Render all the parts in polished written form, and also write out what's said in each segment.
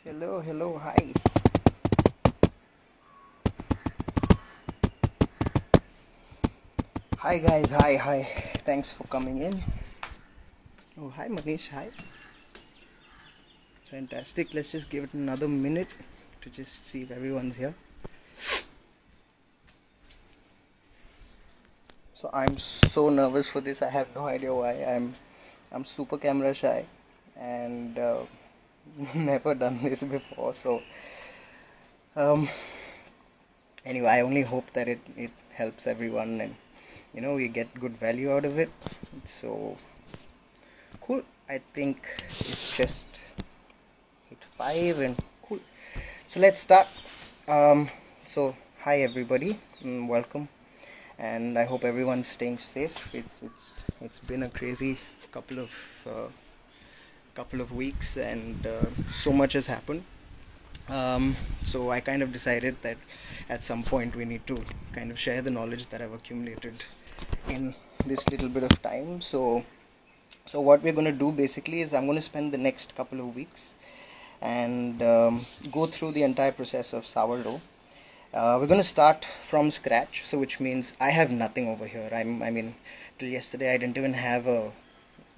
Hello, hi. Hi guys, hi. Thanks for coming in. Oh, hi Manish, hi. Fantastic. Let's just give it another minute to just see if everyone's here. So I'm so nervous for this. I have no idea why. I'm super camera shy and never done this before. So um, anyway, I only hope that it helps everyone and we get good value out of it. So cool. I think it's just hit 5 and cool. So let's start. So hi everybody, welcome, and I hope everyone's staying safe. It's been a crazy couple of weeks, and so much has happened. So I kind of decided that at some point we need to kind of share the knowledge that I've accumulated in this little bit of time. So what we're going to do basically is I'm going to spend the next couple of weeks and go through the entire process of sourdough. We're going to start from scratch, so which means I have nothing over here. I mean, till yesterday I didn't even have a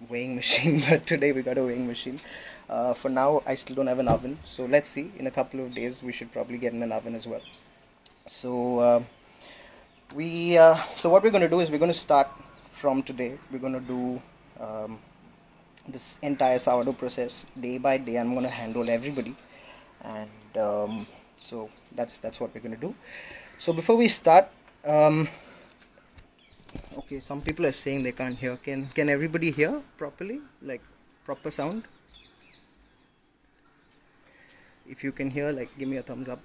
weighing machine, but today we got a weighing machine. For now I still don't have an oven, so let's see. In a couple of days we should probably get in an oven as well. So so what we're going to do is we're going to start from today. We're going to do this entire sourdough process day by day. I'm going to handle everybody, and so that's what we're going to do. So before we start, okay, some people are saying they can't hear. Can everybody hear properly, like proper sound? If you can hear, like, give me a thumbs up.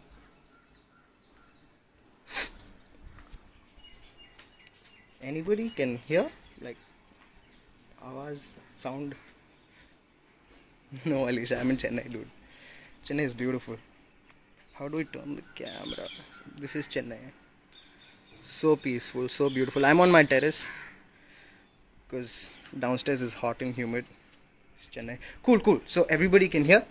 Anybody can hear, like, awaz, sound? No, Alicia, I'm in Chennai, dude. Chennai is beautiful. How do we turn the camera? This is Chennai. So peaceful, so beautiful. I'm on my terrace because downstairs is hot and humid. It's Chennai. Cool. So everybody can hear.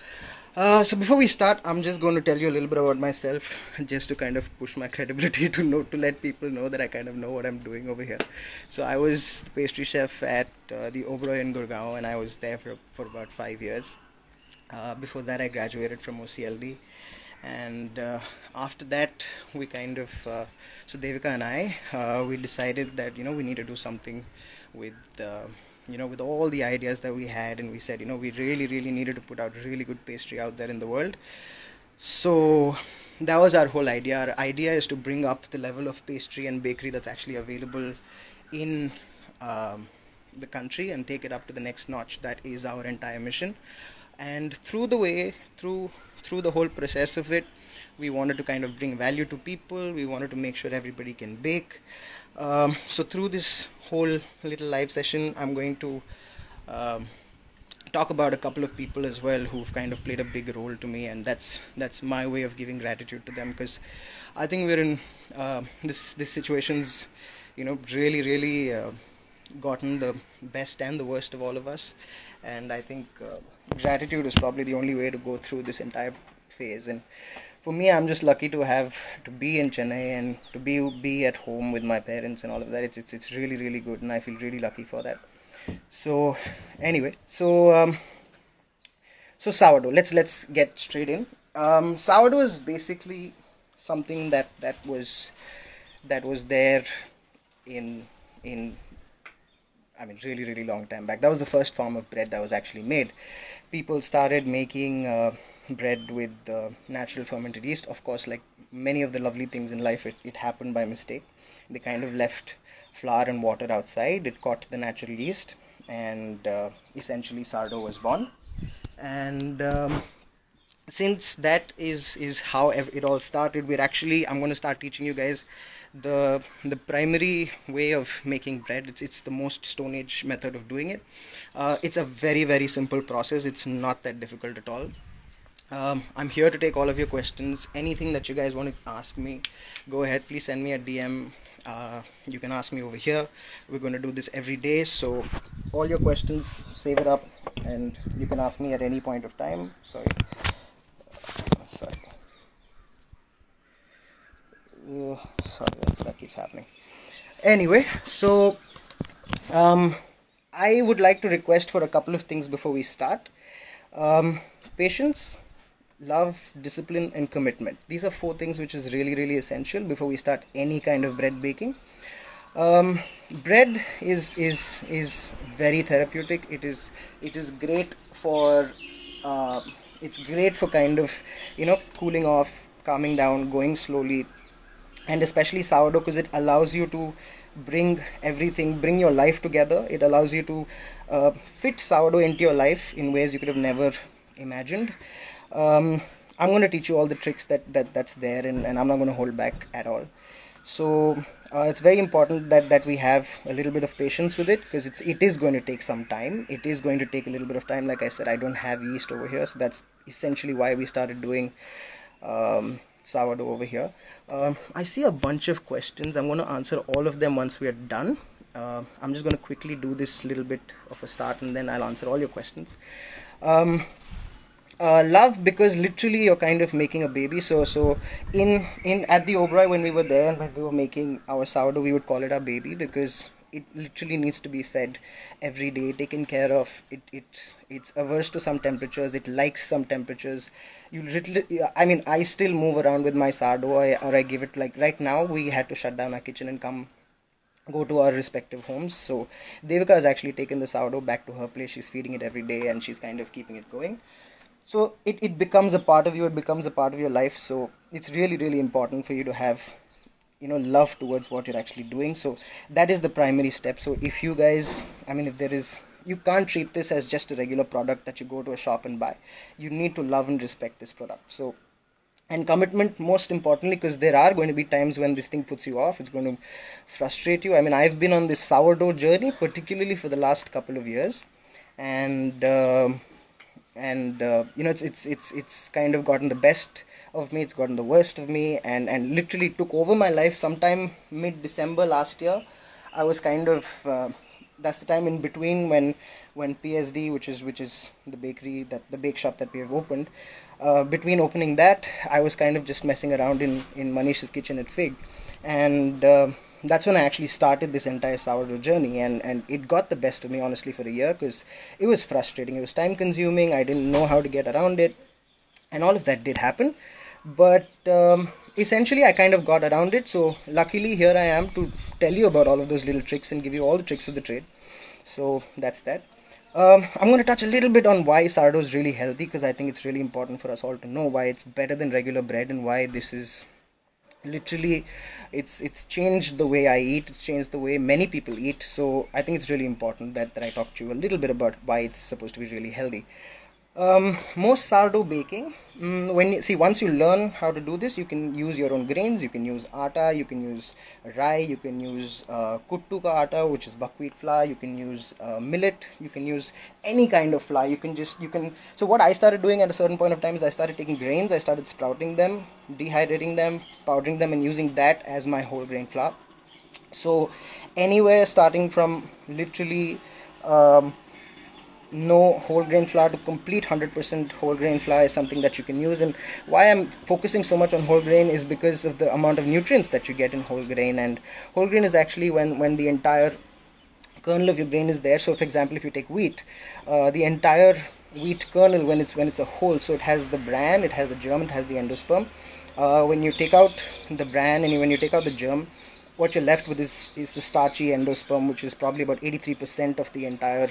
So before we start, I'm just going to tell you a little bit about myself, just to kind of push my credibility to let people know that I kind of know what I'm doing over here. So I was the pastry chef at the Oberoi in Gurgaon, and I was there for about 5 years. Before that, I graduated from OCLD, and after that, we kind of so Devika and I we decided that we need to do something with with all the ideas that we had, and we said we really needed to put out really good pastry out there in the world. So that was our whole idea. Our idea is to bring up the level of pastry and bakery that's actually available in the country and take it up to the next notch. That is our entire mission. And through the whole process of it, we wanted to kind of bring value to people. We wanted to make sure everybody can bake. So through this whole little live session, I'm going to talk about a couple of people as well who've kind of played a big role to me, and that's my way of giving gratitude to them, because I think we're in this situation's really gotten the best and the worst of all of us, and I think gratitude is probably the only way to go through this entire phase. And for me, I'm just lucky to be in Chennai and to be at home with my parents and all of that. It's really good, and I feel really lucky for that. So anyway, so sourdough. Let's get straight in. Sourdough is basically something that was there in I mean, really long time back. That was the first form of bread that was actually made. People started making bread with natural fermented yeast. Of course, like many of the lovely things in life, it happened by mistake. They kind of left flour and water outside. It caught the natural yeast, and essentially sourdough was born. And since that is how it all started, I'm going to start teaching you guys the primary way of making bread. It's the most Stone Age method of doing it. It's a very simple process. It's not that difficult at all. I'm here to take all of your questions. Anything that you guys want to ask me, go ahead, please send me a DM. You can ask me over here. We're going to do this every day, so all your questions, save it up, and you can ask me at any point of time. Sorry, Sorry. Sorry, that keeps happening. Anyway, so I would like to request for a couple of things before we start. Patience, love, discipline, and commitment. These are four things which is really, really essential before we start any kind of bread baking. Bread is very therapeutic. It is great for it's great for kind of cooling off, calming down, going slowly, and especially sourdough because it allows you to bring your life together. It allows you to fit sourdough into your life in ways you could have never imagined. I'm going to teach you all the tricks that's there, and I'm not going to hold back at all. So it's very important that we have a little bit of patience with it because it is going to take some time. It is going to take a little bit of time. Like I said, I don't have yeast over here, so that's essentially why we started doing sourdough over here. I see a bunch of questions. I'm going to answer all of them once we are done. I'm just going to quickly do this little bit of a start, and then I'll answer all your questions. Love, because literally you're kind of making a baby. So in at the Oberoi, when we were there and when we were making our sourdough, we would call it our baby because it literally needs to be fed every day, taken care of. It's averse to some temperatures. It likes some temperatures. I still move around with my sourdough, or I give it, like right now we had to shut down our kitchen and go to our respective homes. So Devika has actually taken the sourdough back to her place. She's feeding it every day and she's kind of keeping it going. So it becomes a part of you. It becomes a part of your life. So it's really, really important for you to have love towards what you're actually doing. So that is the primary step. So if you guys, you can't treat this as just a regular product that you go to a shop and buy. You need to love and respect this product. So, and commitment, most importantly, because there are going to be times when this thing puts you off. It's going to frustrate you. I've been on this sourdough journey particularly for the last couple of years, and it's kind of gotten the best of me, it's gotten the worst of me, and literally took over my life sometime mid-December last year. I was kind of that's the time in between when PSD, which is the bakery, that the bake shop that we have opened, between opening that, I was kind of just messing around in Manish's kitchen at Fig, and that's when I actually started this entire sourdough journey, and it got the best of me, honestly, for a year, because it was frustrating, it was time consuming, I didn't know how to get around it, and all of that did happen, but essentially I kind of got around it. So luckily here I am to tell you about all of those little tricks and give you all the tricks of the trade. So that's that. I'm going to touch a little bit on why sourdough is really healthy, because I think it's really important for us all to know why it's better than regular bread, and why this is literally it's changed the way I eat, it's changed the way many people eat. So I think it's really important that I talk to you a little bit about why it's supposed to be really healthy. Most sourdough baking, once you learn how to do this, you can use your own grains. You can use atta, you can use rye, you can use kuttu ka atta, which is buckwheat flour, you can use millet, you can use any kind of flour. So what I started doing at a certain point of time is I started taking grains, I started sprouting them, dehydrating them, powdering them, and using that as my whole grain flour. So anywhere starting from literally no whole grain flour to complete 100% whole grain flour is something that you can use. And why I'm focusing so much on whole grain is because of the amount of nutrients that you get in whole grain. And whole grain is actually when the entire kernel of your grain is there. So for example, if you take wheat, the entire wheat kernel, when it's a whole, so it has the bran, it has the germ, it has the endosperm. When you take out the bran and when you take out the germ, what you're left with is the starchy endosperm, which is probably about 83% of the entire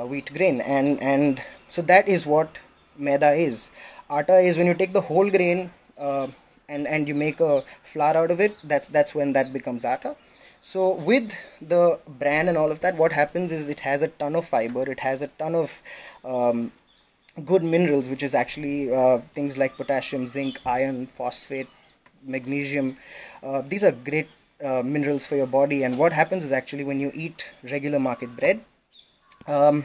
wheat grain, and so that is what maida is. Atta is when you take the whole grain and you make a flour out of it. That's when that becomes atta. So with the bran and all of that, what happens is it has a ton of fiber, it has a ton of good minerals, which is actually things like potassium, zinc, iron, phosphate, magnesium. These are great minerals for your body. And what happens is actually when you eat regular market bread, there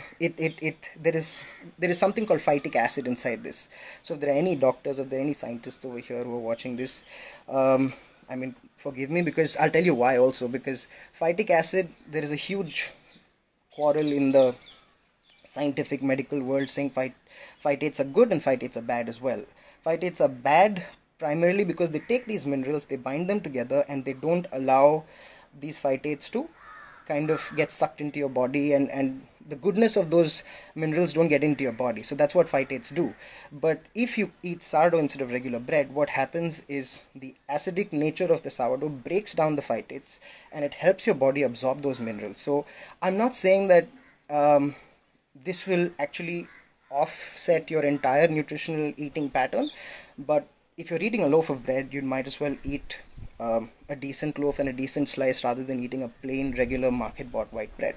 is something called phytic acid inside this. So if there are any doctors, if there are any scientists over here who are watching this, forgive me, because I'll tell you why also. Because phytic acid, there is a huge quarrel in the scientific medical world saying Phytates are good and phytates are bad as well. Phytates are bad primarily because they take these minerals, they bind them together, and they don't allow these phytates to kind of get sucked into your body, and the goodness of those minerals don't get into your body. So that's what phytates do. But if you eat sourdough instead of regular bread, what happens is the acidic nature of the sourdough breaks down the phytates, and it helps your body absorb those minerals. So I'm not saying that this will actually offset your entire nutritional eating pattern, but if you're eating a loaf of bread, you might as well eat a decent loaf and a decent slice rather than eating a plain regular market bought white bread.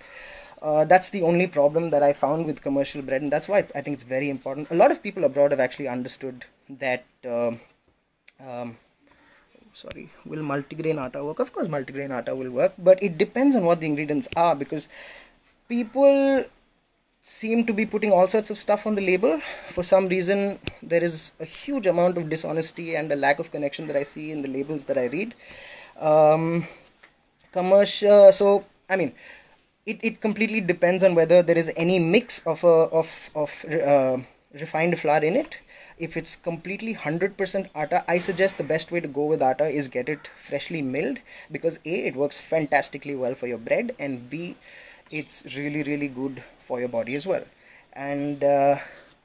That's the only problem that I found with commercial bread, and that's why I think it's very important. A lot of people abroad have actually understood that will multigrain atta work? Of course multigrain atta will work, but it depends on what the ingredients are, because people seem to be putting all sorts of stuff on the label. For some reason, there is a huge amount of dishonesty and a lack of connection that I see in the labels that I read. Commercial, so I mean, it completely depends on whether there is any mix of refined flour in it. If it's completely 100% atta, I suggest the best way to go with atta is get it freshly milled, because A, it works fantastically well for your bread, and B, it's really, really good for your body as well. And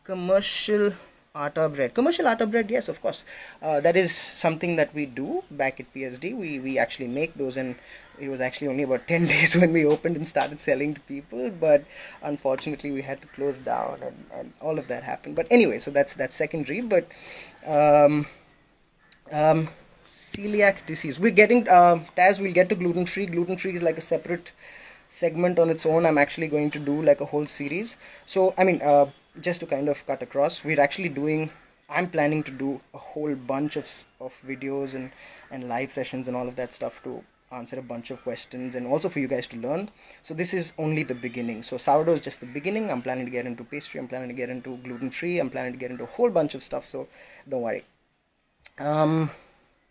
commercial atta bread, yes, of course, that is something that we do back at PSD. We actually make those, and it was actually only about 10 days when we opened and started selling to people, but unfortunately we had to close down, and all of that happened. But anyway, so that's secondary. But celiac disease, we're getting Taz, we'll get to gluten free. Gluten free is like a separate segment on its own. I'm actually going to do like a whole series. So I mean, just to kind of cut across, I'm planning to do a whole bunch of videos and live sessions and all of that stuff to answer a bunch of questions, and also for you guys to learn. So this is only the beginning. So sourdough is just the beginning. I'm planning to get into pastry, I'm planning to get into gluten free, I'm planning to get into a whole bunch of stuff, so don't worry.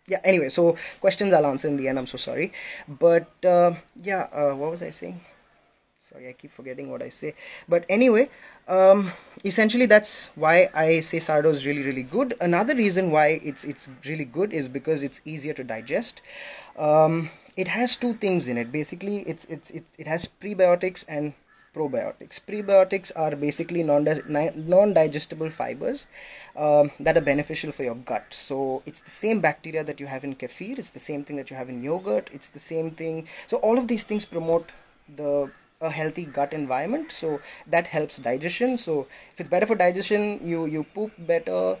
Yeah, anyway, so questions I'll answer in the end. I'm so sorry. But what was I saying? Sorry, I keep forgetting what I say. But anyway, essentially that's why I say sourdough is really, really good. Another reason why it's really good is because it's easier to digest. It has two things in it. Basically, it has prebiotics and probiotics. Prebiotics are basically non-digestible fibers that are beneficial for your gut. So it's the same bacteria that you have in kefir, it's the same thing that you have in yogurt, it's the same thing. So all of these things promote a healthy gut environment, so that helps digestion. So if it's better for digestion, you poop better.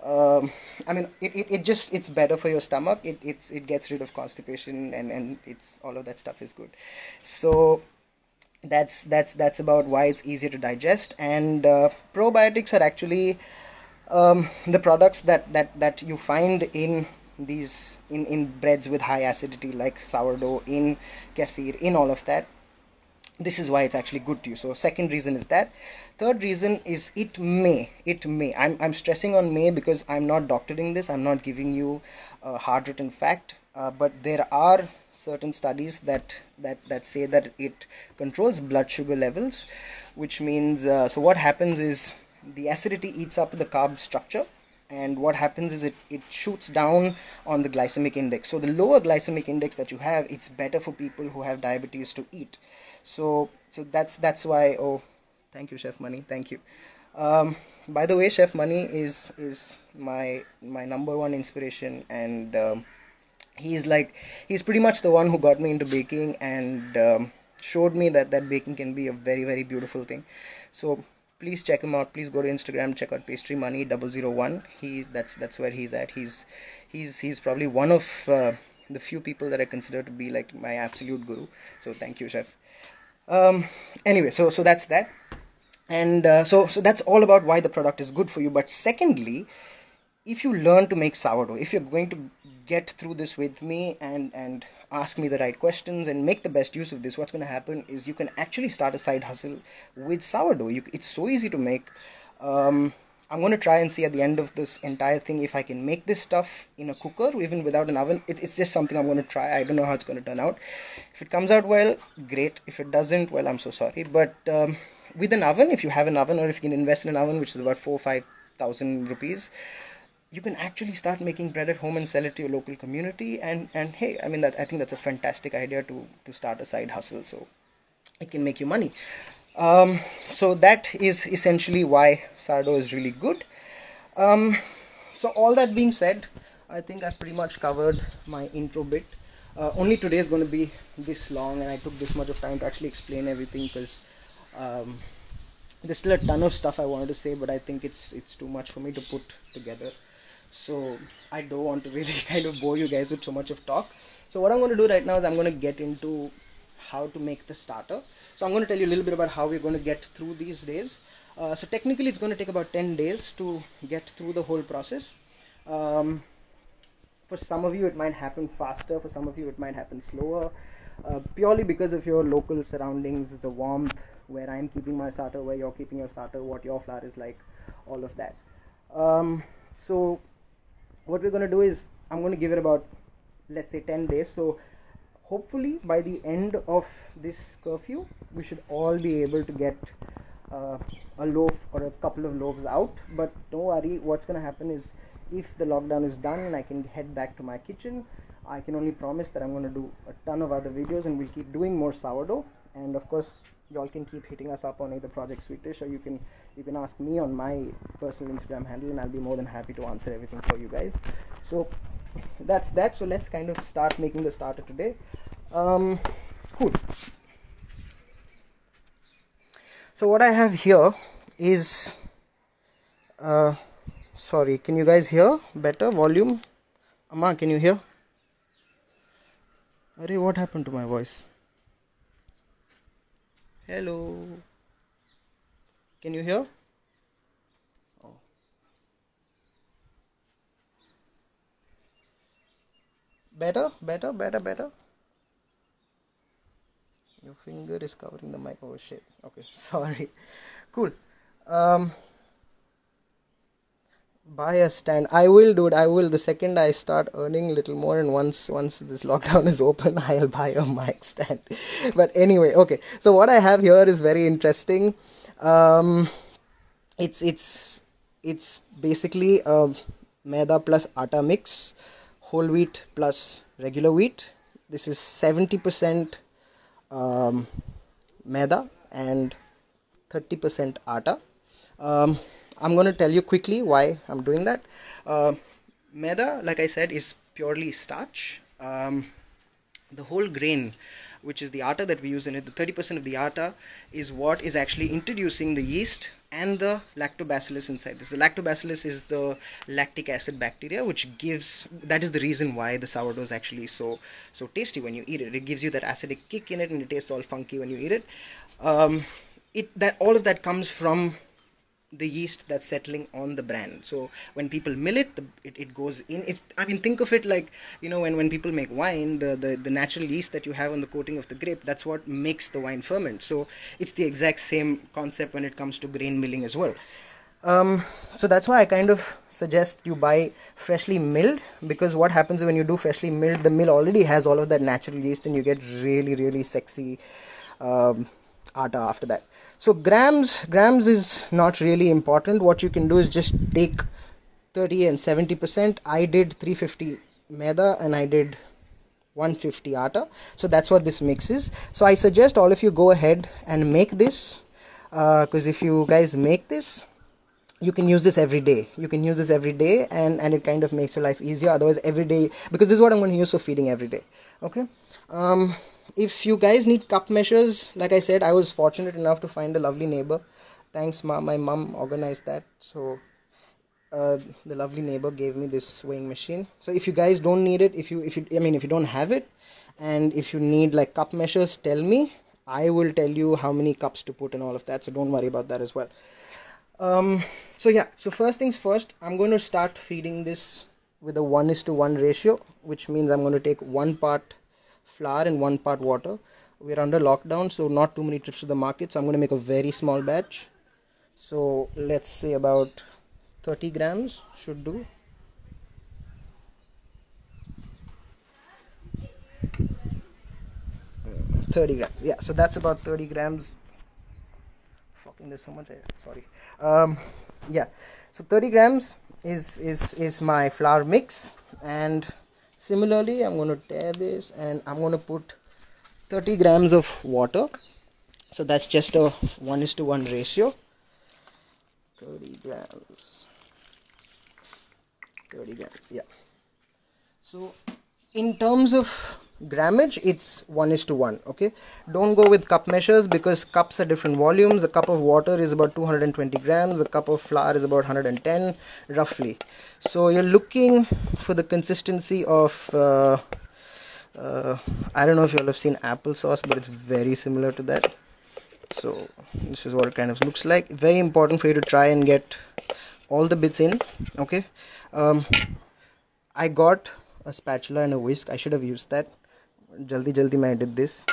I mean, it's better for your stomach. It gets rid of constipation, and it's all of that stuff is good. So that's about why it's easier to digest. And probiotics are actually the products that you find in these in breads with high acidity, like sourdough, in kefir, in all of that. This is why it's actually good to you. So second reason is that. Third reason is it may. I'm stressing on may because I'm not doctoring this. I'm not giving you a hard written fact, but there are certain studies that say that it controls blood sugar levels, which means so what happens is the acidity eats up the carb structure, and what happens is it shoots down on the glycemic index. So the lower glycemic index that you have, it's better for people who have diabetes to eat. So that's why. Oh, thank you, Chef Money. Thank you. By the way, Chef Money is my number one inspiration, and he's pretty much the one who got me into baking and showed me that baking can be a very, very beautiful thing. So please check him out. Please go to Instagram, check out Pastry Money 001. That's where he's at. He's probably one of the few people that I consider to be like my absolute guru. So thank you, Chef. Anyway, so that's that. And so that's all about why the product is good for you. But secondly, if you learn to make sourdough, if you're going to get through this with me and ask me the right questions and make the best use of this, what's going to happen is you can actually start a side hustle with sourdough. It's so easy to make. I'm going to try and see at the end of this entire thing if I can make this stuff in a cooker, even without an oven. It's just something I'm going to try. I don't know how it's going to turn out. If it comes out well, great. If it doesn't, well, I'm so sorry. But with an oven, if you have an oven, or if you can invest in an oven, which is about 4,000 or 5,000 rupees, you can actually start making bread at home and sell it to your local community. And hey, I mean, that I think that's a fantastic idea to start a side hustle, so it can make you money. So that is essentially why sourdough is really good. So all that being said, I think I've pretty much covered my intro bit. Only today is going to be this long, and I took this much of time to actually explain everything because there's still a ton of stuff I wanted to say, but I think it's too much for me to put together. So I don't want to really kind of bore you guys with so much of talk. So what I'm going to do right now is I'm going to get into how to make the starter. So I'm going to tell you a little bit about how we're going to get through these days. So technically it's going to take about 10 days to get through the whole process. For some of you it might happen faster, for some of you it might happen slower, purely because of your local surroundings, the warmth, where I'm keeping my starter, where you're keeping your starter, what your flour is like, all of that. So what we're going to do is I'm going to give it about, let's say, 10 days. So hopefully by the end of this curfew we should all be able to get a loaf or a couple of loaves out. But don't worry, what's going to happen is if the lockdown is done and I can head back to my kitchen, I can only promise that I'm going to do a ton of other videos and we'll keep doing more sourdough. And of course y'all can keep hitting us up on either Project Sweetish, or you can ask me on my personal Instagram handle, and I'll be more than happy to answer everything for you guys. So that's that. So let's kind of start making the starter today. Cool. So what I have here is sorry, can you guys hear better? Volume? Amma, can you hear? Arey, what happened to my voice? Hello, can you hear? Oh. Better. Your finger is covering the mic. Oh shit. Okay, sorry. Cool. Buy a stand. I will, dude. I will. The second I start earning a little more, and once this lockdown is open, I'll buy a mic stand. But anyway, okay. So what I have here is very interesting. It's basically maida plus atta mix, whole wheat plus regular wheat. This is 70% maida and 30% atta. I'm going to tell you quickly why I'm doing that. Maida, like I said, is purely starch. The whole grain, which is the atta that we use in it, the 30% of the atta is what is actually introducing the yeast and the lactobacillus inside this. The lactobacillus is the lactic acid bacteria, that is the reason why the sourdough is actually so tasty when you eat it. It gives you that acidic kick in it, and it tastes all funky when you eat it. All of that comes from the yeast that's settling on the bran. So when people mill it, it goes in. Think of it like, when people make wine, the natural yeast that you have on the coating of the grape, that's what makes the wine ferment. So it's the exact same concept when it comes to grain milling as well. So that's why I kind of suggest you buy freshly milled, because what happens when you do freshly milled, the mill already has all of that natural yeast, and you get really, really sexy atta after that. So grams is not really important. What you can do is just take 30 and 70%. I did 350 maida and I did 150 atta. So that's what this mix is. So I suggest all of you go ahead and make this, because if you guys make this, you can use this every day. And it kind of makes your life easier. Otherwise, every day, because this is what I'm going to use for feeding every day. Okay. If you guys need cup measures, like I said, I was fortunate enough to find a lovely neighbor. Thanks, Ma. My mom organized that. So the lovely neighbor gave me this weighing machine. So if you guys don't need it, if you don't have it, and if you need like cup measures, tell me. I will tell you how many cups to put and all of that. So don't worry about that as well. So yeah. So first things first, I'm going to start feeding this with a 1:1 ratio, which means I'm going to take 1 part flour and 1 part water. We're under lockdown, so not too many trips to the market, so I'm going to make a very small batch. So let's say about 30 grams should do. $30. Yeah, so that's about 30 grams. Fuck, think there's so much. Sorry. Yeah. So 30 grams is my flour mix, and similarly I'm going to tear this and I'm going to put 30 grams of water. So that's just a 1:1 ratio. 30 grams. 30 grams. Yeah. So in terms of grammage, it's 1:1. Okay, don't go with cup measures because cups are different volumes. A cup of water is about 220 grams, a cup of flour is about 110 roughly. So you're looking for the consistency of I don't know if you all have seen applesauce, but it's very similar to that. So this is what it kind of looks like. Very important for you to try and get all the bits in. Okay, I got a spatula and a whisk. I should have used that. Jaldi I did this.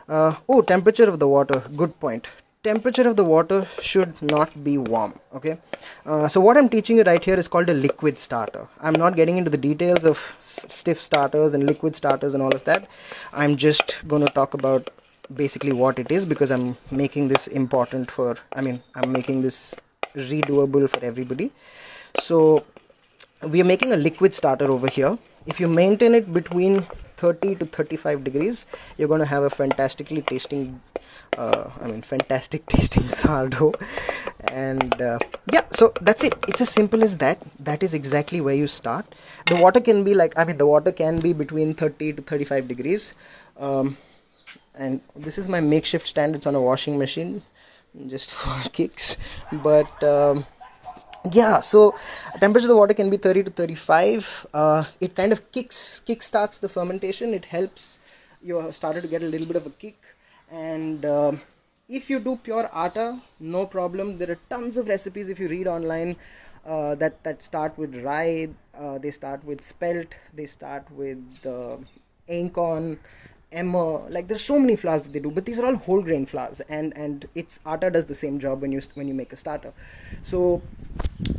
Oh, temperature of the water. Good point. Temperature of the water should not be warm. Okay. So what I'm teaching you right here is called a liquid starter. I'm not getting into the details of stiff starters and liquid starters and all of that. I'm just going to talk about basically what it is, because I'm making this important for, I'm making this redoable for everybody. So we are making a liquid starter over here. If you maintain it between 30 to 35 degrees, you're going to have a fantastic tasting sourdough. And yeah, so that's it. It's as simple as that. That is exactly where you start. The water can be the water can be between 30 to 35 degrees. And this is my makeshift stand. It's on a washing machine just for kicks. But yeah, so temperature of the water can be 30 to 35. It kind of kick-starts the fermentation. It helps your starter to get a little bit of a kick. And if you do pure atta, no problem. There are tons of recipes if you read online that start with rye, they start with spelt, they start with einkorn, emmer. Like there's so many flours that they do, but these are all whole grain flours, and it's atta does the same job when you make a starter. So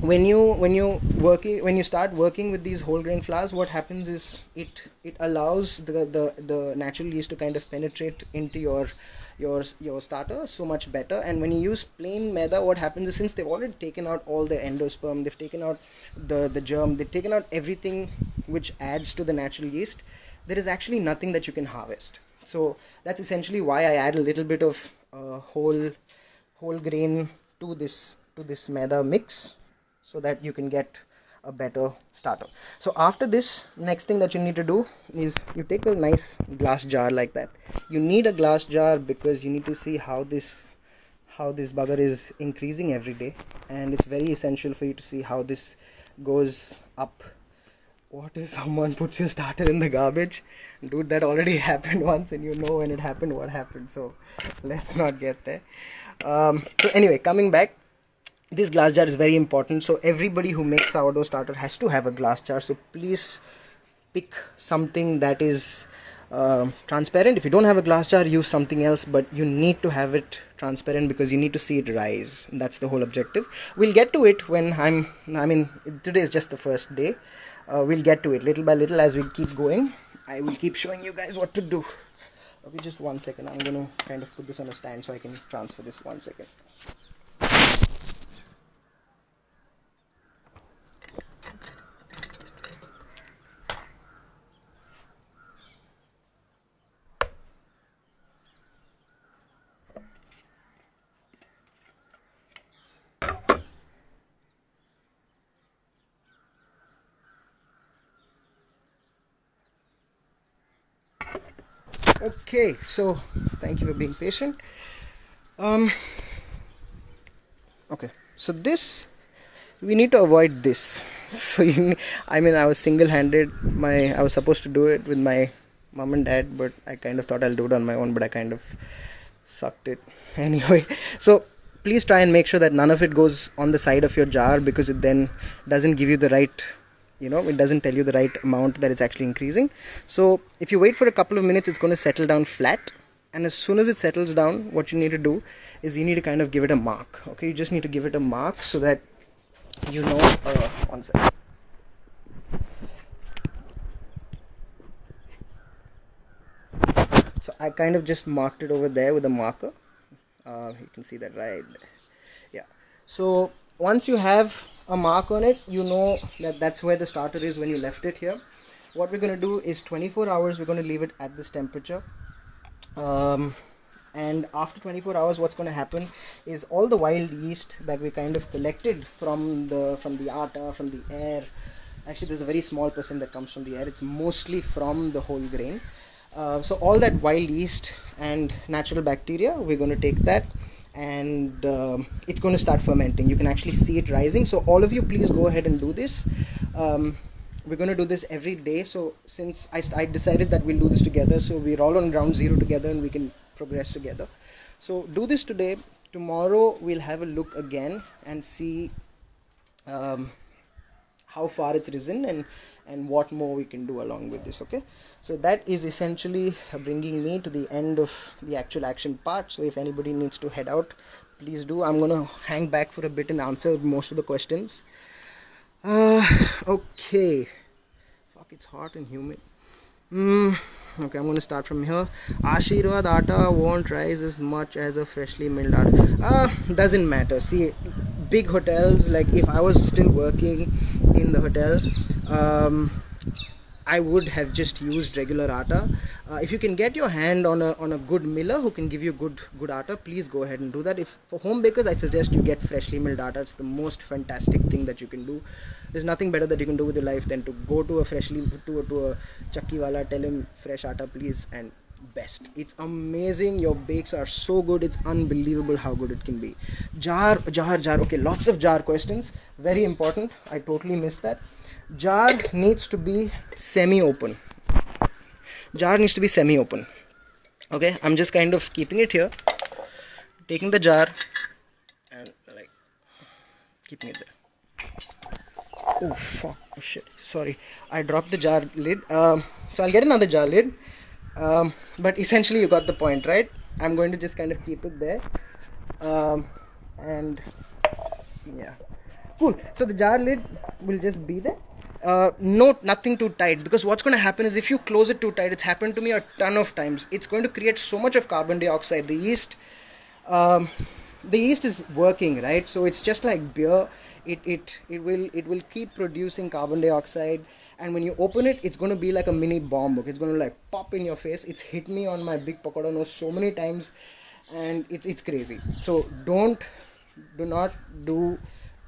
when you start working with these whole grain flours, what happens is it allows the natural yeast to kind of penetrate into your starter so much better. And when you use plain maida, what happens is, since they've already taken out all the endosperm, they've taken out the germ, they've taken out everything which adds to the natural yeast, there is actually nothing that you can harvest. So that's essentially why I add a little bit of whole grain to this maida mix, so that you can get a better starter. So after this, next thing that you need to do is you take a nice glass jar like that. You need a glass jar because you need to see how this bugger is increasing every day, and it's very essential for you to see how this goes up. What if someone puts your starter in the garbage? Dude, that already happened once, and you know when it happened what happened, so let's not get there. So anyway, coming back, this glass jar is very important. So everybody who makes sourdough starter has to have a glass jar. So please pick something that is transparent. If you don't have a glass jar, use something else, but you need to have it transparent because you need to see it rise. That's the whole objective. We'll get to it when today is just the first day. We'll get to it little by little as we keep going. I will keep showing you guys what to do. Okay, just 1 second. I'm going to kind of put this on a stand so I can transfer this. 1 second. Okay, so thank you for being patient. Okay, so this, we need to avoid this. So I was single-handed. I was supposed to do it with my mom and dad, but I kind of thought I'll do it on my own, but I kind of sucked it anyway. So please try and make sure that none of it goes on the side of your jar, because it then doesn't give you the right, it doesn't tell you the right amount that it's actually increasing. So if you wait for a couple of minutes, it's going to settle down flat, and as soon as it settles down, what you need to do is you need to kind of give it a mark. Okay, you just need to give it a mark so that you know. 1 second. So I kind of just marked it over there with a marker. You can see that right there. So once you have a mark on it, you know that that's where the starter is when you left it here. What we're going to do is 24 hours we're going to leave it at this temperature. And after 24 hours what's going to happen is all the wild yeast that we kind of collected from the atta, from the air. Actually, there's a very small percent that comes from the air. It's mostly from the whole grain. So all that wild yeast and natural bacteria, we're going to take that, and it's going to start fermenting. You can actually see it rising. So all of you, please go ahead and do this. We're going to do this every day. So since I decided that we'll do this together, so we're all on ground zero together and we can progress together. So do this today. Tomorrow we'll have a look again and see how far it's risen and what more we can do along with this. Okay, so that is essentially bringing me to the end of the actual action part. So if anybody needs to head out, please do. I'm gonna hang back for a bit and answer most of the questions. Okay, fuck, it's hot and humid. Okay, I'm going to start from here. Ashirwad atta won't rise as much as a freshly milled atta. Doesn't matter. See, big hotels, like if I was still working in the hotel, I would have just used regular atta. If you can get your hand on a good miller who can give you good atta, please go ahead and do that. If for home bakers, I suggest you get freshly milled atta. It's the most fantastic thing that you can do. There's nothing better that you can do with your life than to go to a chakki wala, tell him fresh atta please, and best. It's amazing. Your bakes are so good. It's unbelievable how good it can be. Jar. Okay, lots of jar questions. Very important. I totally missed that. Jar needs to be semi-open. Okay, I'm just kind of keeping it here, taking the jar and like keeping it there. Oh fuck, oh shit, sorry, I dropped the jar lid. So I'll get another jar lid, but essentially you got the point, right? I'm going to just kind of keep it there, and yeah, cool. So the jar lid will just be there. Nothing too tight, because what's going to happen is if you close it too tight, it's happened to me a ton of times, it's going to create so much of carbon dioxide. The yeast is working, right? So it's just like beer. It will keep producing carbon dioxide, and when you open it, it's going to be like a mini bomb. Okay, it's going to like pop in your face. It's hit me on my big pakoda nose so many times, and it's crazy. So do not do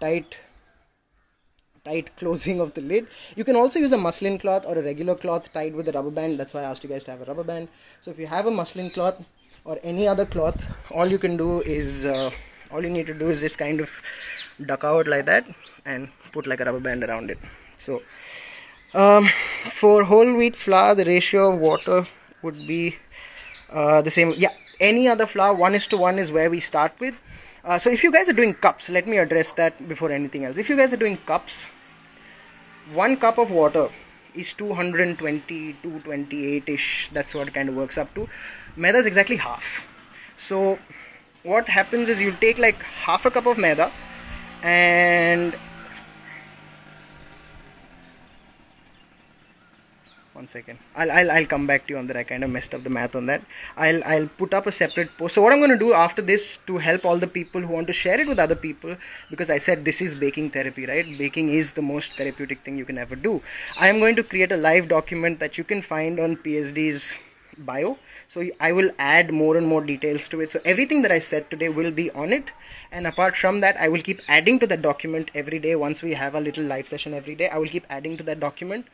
tight closing of the lid. You can also use a muslin cloth or a regular cloth tied with a rubber band. That's why I asked you guys to have a rubber band. So if you have a muslin cloth or any other cloth, all you need to do is just kind of duck out like that and put like a rubber band around it. So for whole wheat flour, the ratio of water would be the same. Yeah, any other flour, 1:1 is where we start with. So if you guys are doing cups, let me address that before anything else. If you guys are doing cups, 1 cup of water is 220, 228-ish. That's what it kind of works up to. Maida is exactly half. So what happens is you take like half a cup of maida, and 1 second, I'll come back to you on that. I kind of messed up the math on that. I'll put up a separate post. So what I'm going to do after this, to help all the people who want to share it with other people, because I said this is baking therapy, right? Baking is the most therapeutic thing you can ever do. I am going to create a live document that you can find on PhD's bio. So I will add more and more details to it. So everything that I said today will be on it, and apart from that, I will keep adding to that document every day. Once we have a little live session every day, I will keep adding to that document.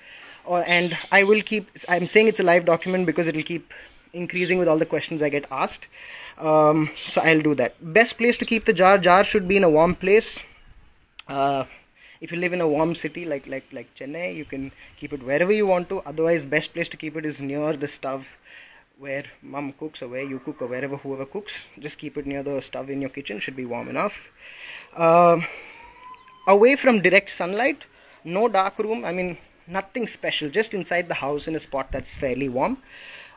And I'm saying it's a live document because it'll keep increasing with all the questions I get asked. So I'll do that. Best place to keep the jar should be in a warm place. If you live in a warm city like Chennai, you can keep it wherever you want to. Otherwise, best place to keep it is near the stove where mom cooks, or where you cook, or whoever cooks. Just keep it near the stove in your kitchen. Should be warm enough. Away from direct sunlight. No dark room. I mean, nothing special, just inside the house in a spot that's fairly warm.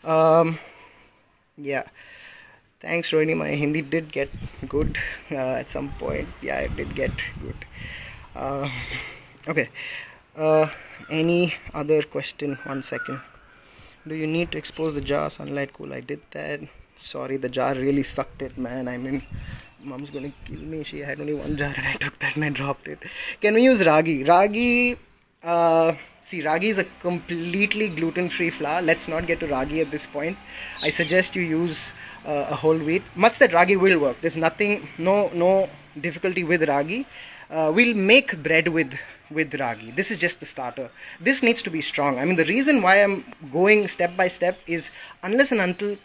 Yeah, thanks Rohini, my Hindi did get good at some point. Yeah, it did get good. Okay, any other question? 1 second. Do you need to expose the jar? Sunlight cool. I did that. Sorry, the jar really sucked it, man. I mean, Mom's gonna kill me. She had only one jar and I took that and I dropped it. Can we use ragi? See, ragi is a completely gluten-free flour. Let's not get to ragi at this point. I suggest you use a whole wheat. Much that ragi will work. There's no difficulty with ragi. We'll make bread with ragi. This is just the starter. This needs to be strong. I mean, the reason why I'm going step by step is unless and until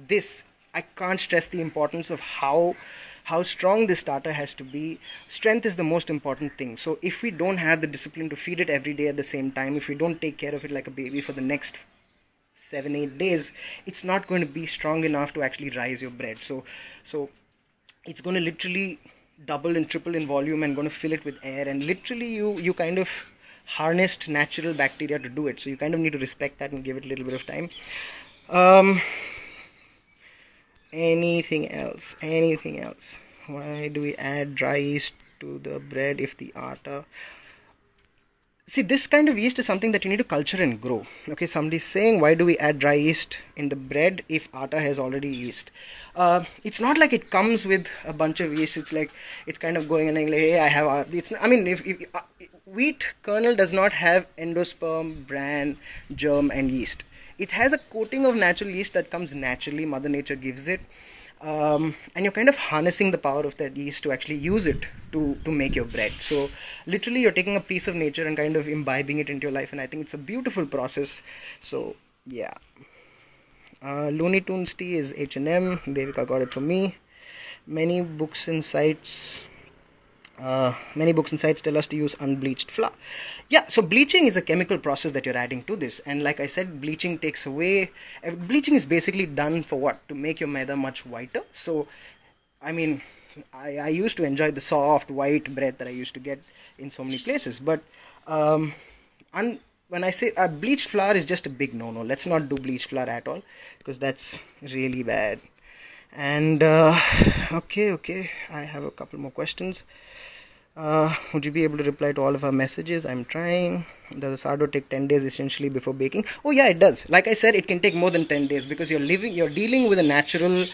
this, I can't stress the importance of how strong this starter has to be. Strength is the most important thing. So if we don't have the discipline to feed it every day at the same time, if we don't take care of it like a baby for the next 7-8 days, it's not going to be strong enough to actually rise your bread. So it's going to literally double and triple in volume and going to fill it with air, and literally you kind of harnessed natural bacteria to do it. So you kind of need to respect that and give it a little bit of time. Anything else? Why do we add dry yeast to the bread if the atta? See, this kind of yeast is something that you need to culture and grow. Okay, somebody's saying, why do we add dry yeast in the bread if atta has already yeast? It's not like it comes with a bunch of yeast. It's like, it's kind of going and like, hey, I have, if wheat kernel does not have endosperm, bran, germ and yeast. It has a coating of natural yeast that comes naturally. Mother Nature gives it. And you're kind of harnessing the power of that yeast to actually use it to make your bread. So literally you're taking a piece of nature and kind of imbibing it into your life, and I think it's a beautiful process. So yeah. Looney Tunes tea is H&M. Devika got it for me. Many books and sites tell us to use unbleached flour. Yeah, so bleaching is a chemical process that you're adding to this, and like I said, bleaching takes away. Bleaching is basically done for what? To make your maida much whiter. So, I mean, I used to enjoy the soft white bread that I used to get in so many places, but when I say bleached flour is just a big no-no. Let's not do bleached flour at all, because that's really bad. And okay, I have a couple more questions. Would you be able to reply to all of our messages? I'm trying. Does the sourdough take 10 days essentially before baking? Oh yeah, it does. Like I said, it can take more than 10 days because you're dealing with a natural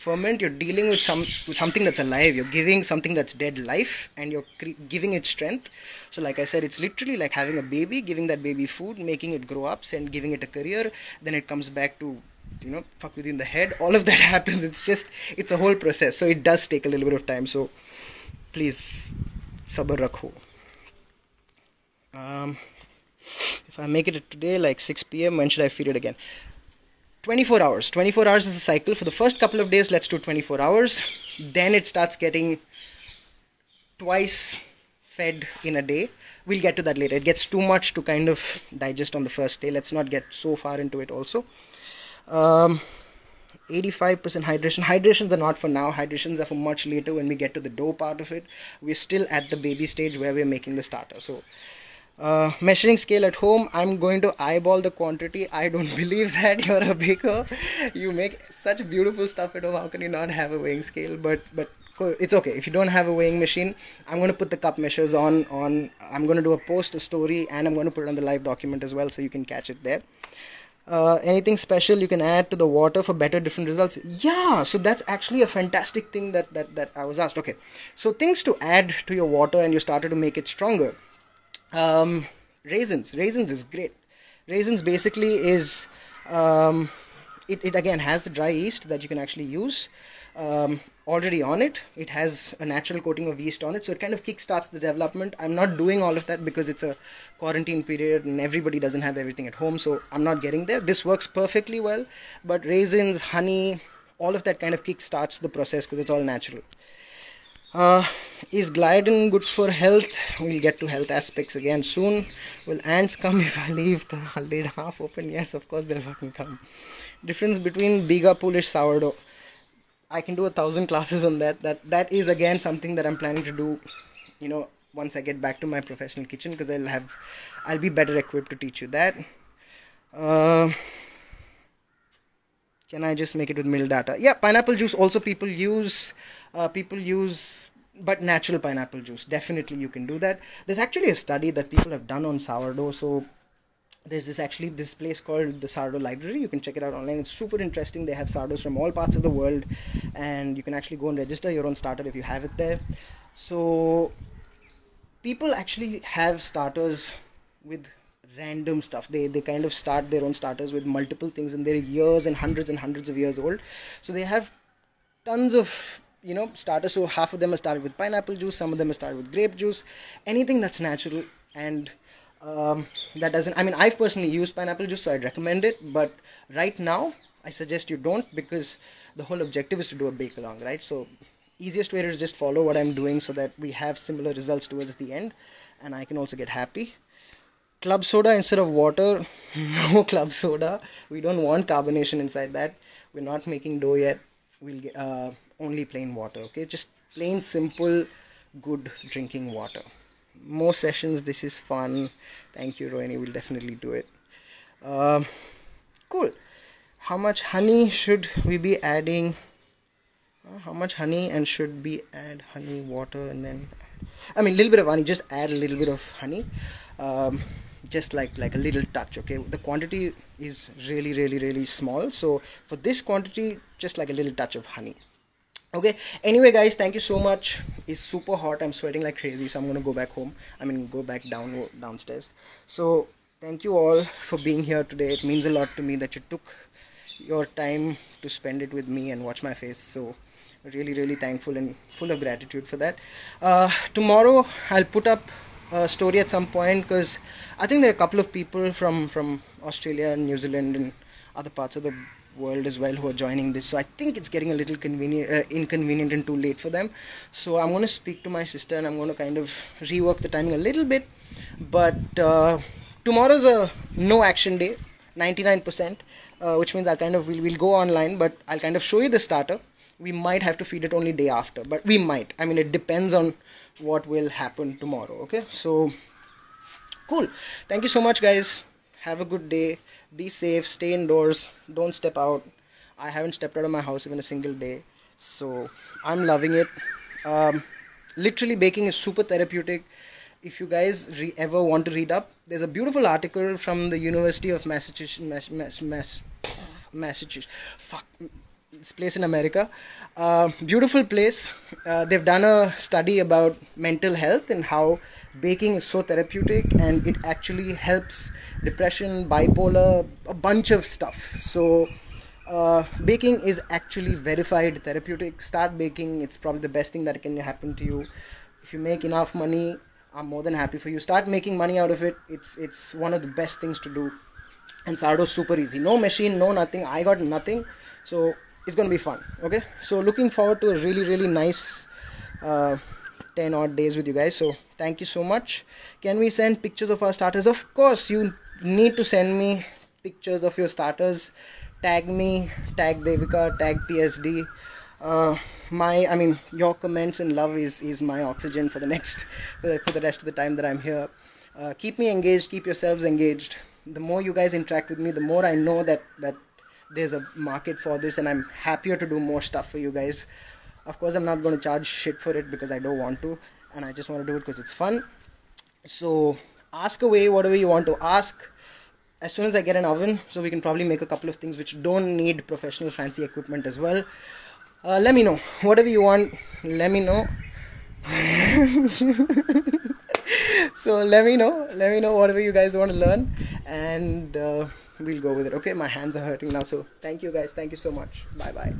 ferment. You're dealing with something that's alive. You're giving something that's dead life, and you're giving it strength. So like I said, it's literally like having a baby, giving that baby food, making it grow up, and giving it a career. Then it comes back to, fuck with you in the head. All of that happens. It's a whole process. So it does take a little bit of time. So please, sabr rakho. If I make it today like 6 p.m, when should I feed it again? 24 hours. 24 hours is the cycle. For the first couple of days, let's do 24 hours. Then it starts getting twice fed in a day. We'll get to that later. It gets too much to kind of digest on the first day. Let's not get so far into it also. 85% hydration. Hydrations are not for now. Hydrations are for much later when we get to the dough part of it. We're still at the baby stage where we're making the starter. So measuring scale at home, I'm going to eyeball the quantity. I don't believe that. You're a baker. You make such beautiful stuff at home. How can you not have a weighing scale? But it's okay. If you don't have a weighing machine, I'm going to put the cup measures on. I'm going to do a story, and I'm going to put it on the live document as well, so you can catch it there. Anything special you can add to the water for better different results? Yeah, so that's actually a fantastic thing that I was asked. Okay, so things to add to your water and you started to make it stronger. Raisins is great. Raisins basically is it again has the dry yeast that you can actually use already on it. It has a natural coating of yeast on it, so it kind of kickstarts the development. I'm not doing all of that because it's a quarantine period and everybody doesn't have everything at home, so I'm not getting there. This works perfectly well, but raisins, honey, all of that kind of kickstarts the process because it's all natural. Is gliadin good for health? We'll get to health aspects again soon. Will ants come if I leave the lid half open? Yes, of course they'll fucking come. Difference between Biga Polish sourdough. I can do 1,000 classes on that. That is again something that I'm planning to do, once I get back to my professional kitchen, because I'll be better equipped to teach you that. Can I just make it with milk data? Yeah, pineapple juice also people use, but natural pineapple juice. Definitely you can do that. There's actually a study that people have done on sourdough. So there's this place called the Sourdough Library. You can check it out online. It's super interesting. They have sourdoughs from all parts of the world, and you can actually go and register your own starter if you have it there. So people actually have starters with random stuff. They kind of start their own starters with multiple things, and they're years and hundreds of years old. So they have tons of starters. So half of them are started with pineapple juice, some of them are started with grape juice, anything that's natural. And that doesn't, I mean, I've personally used pineapple juice, so I'd recommend it, but right now I suggest you don't, because the whole objective is to do a bake along, right? So easiest way is just follow what I'm doing so that we have similar results towards the end, and I can also get happy. Club soda instead of water. No club soda, we don't want carbonation inside that. We're not making dough yet. We'll get only plain water, okay? Just plain simple good drinking water. More sessions. This is fun. Thank you, Rohini. We'll definitely do it. Cool. How much honey should we be adding? How much honey, and should we add honey, water, and then a little bit of honey. Just add a little bit of honey, just like a little touch. Okay, the quantity is really small, so for this quantity, just like a little touch of honey. Okay, anyway guys, thank you so much. It's super hot. I'm sweating like crazy, so I'm gonna go back home. Go back downstairs. So thank you all for being here today. It means a lot to me that you took your time to spend it with me and watch my face. So really thankful and full of gratitude for that. Tomorrow I'll put up a story at some point, because I think there are a couple of people from Australia and New Zealand and other parts of the world as well who are joining this, so I think it's getting a little inconvenient and too late for them. So I'm going to speak to my sister, and I'm going to kind of rework the timing a little bit. But tomorrow's a no action day, 99%, which means we'll go online, but I'll kind of show you the starter. We might have to feed it only day after, but we might. It depends on what will happen tomorrow. Okay, so cool. Thank you so much, guys. Have a good day. Be safe. Stay indoors. Don't step out. I haven't stepped out of my house even a single day, so I'm loving it. Literally, baking is super therapeutic. If you guys ever want to read up, there's a beautiful article from the University of Massachusetts. This place in America. Beautiful place. They've done a study about mental health and how baking is so therapeutic, and it actually helps depression, bipolar, a bunch of stuff. So baking is actually verified therapeutic. Start baking. It's probably the best thing that can happen to you. If you make enough money, I'm more than happy for you. Start making money out of it. It's one of the best things to do. And sourdough is super easy. No machine, no nothing. I got nothing. So it's going to be fun. Okay, so looking forward to a really nice 10 odd days with you guys. So thank you so much. Can we send pictures of our starters? Of course, you need to send me pictures of your starters. Tag me, tag Devika, tag PSD. Your comments and love is my oxygen for the rest of the time that I'm here. Keep me engaged, keep yourselves engaged. The more you guys interact with me, the more I know that there's a market for this, and I'm happier to do more stuff for you guys. Of course, I'm not going to charge shit for it, because I don't want to, and I just want to do it because it's fun. So ask away whatever you want to ask. As soon as I get an oven, so we can probably make a couple of things which don't need professional fancy equipment as well. Let me know whatever you want. Let me know. So let me know whatever you guys want to learn, and we'll go with it. Okay, my hands are hurting now, so thank you guys. Thank you so much. Bye bye.